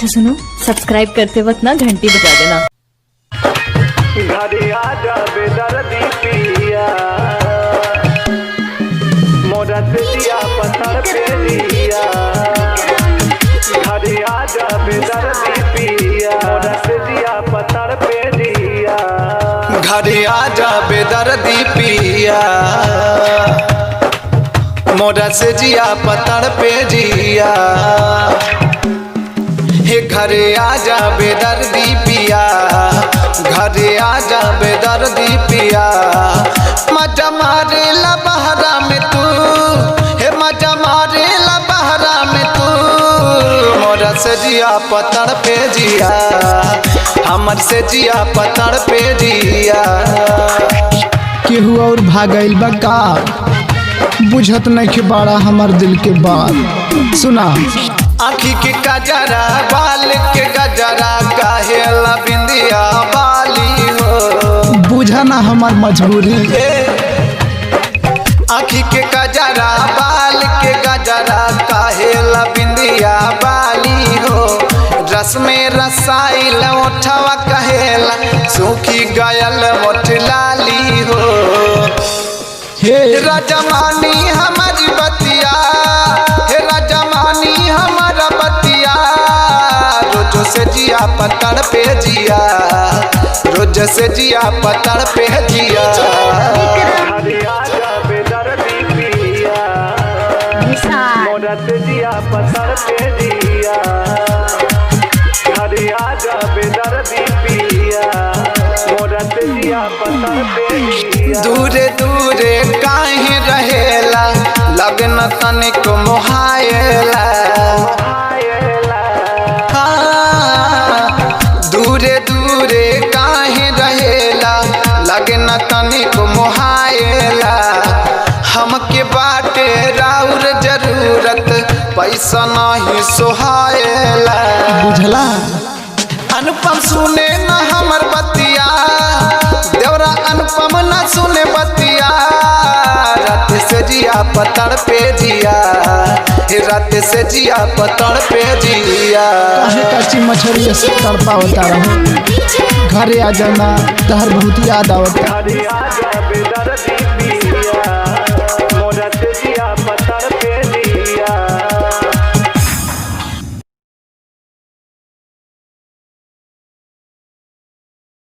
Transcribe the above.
अच्छा सुनो, सब्सक्राइब करते वक्त ना घंटी बजा देना। घरे आजा बेदर्दी पिया, मोरा से दिया पत्थर पे दिया। घरे आजा बेदर्दी पिया, मोरा से दिया पत्थर पे दिया। घरे आजा बेदर्दी पिया, मोरा से जिया पत्थर पे जिया। हे घरे आजा बेदर्दी पिया, घरे आजा बेदर्दी पिया। मजा मारे ला बहरा में तू, हे मजा मारे ला बहरा में तू। मोरा से जिया पत्थर पे जिया, हमर से जिया पत्थर पे जिया। केहू और भागल बका, बुझत नहीं के बाड़ा हमार दिल के बात। सुना आँखी के गजरा, बाल के गजरा, काहेला बिंदिया बाली हो। बुझा ना हमार मजबूरी। आँखी के गजरा, बाल के गजरा, काहेला बिंदिया बाली हो। रस में रसाइल ओठवा कहेला, सूखी गयल ओठ लाली हो। हे राजमानी हमारी बतिया, हे राजमानी हमारा बतिया। रोज से जिया पत्थर पे जिया, रोज से जिया पत्थर पे जिया। घरे आजा बेदर्दी पिया, मोरा से जिया पत्थर पे जिया। घरे आजा बेदर्दी पिया, मोरा से जिया पत्थर पे जिया। दूरे दूरे काहे रहेला, लगन तनिक मोहायला। दूरे दूरे काहे रहेला, लगन तनिक मोहायला। हमके बाटे राउर जरूरत, पैसा नहीं सोहायला। बुझला अनुपम सुने न हमर बतिया, देवरा अनुपम न सुने बतिया। रात से जिया पत्थर पे जिया, रात से जिया पत्थर पे जिया। काहे कच्ची मछली से तड़पावता रहो। घरे आ जाना, तहर बहुत याद आवता। घरे आजा बेदर्दी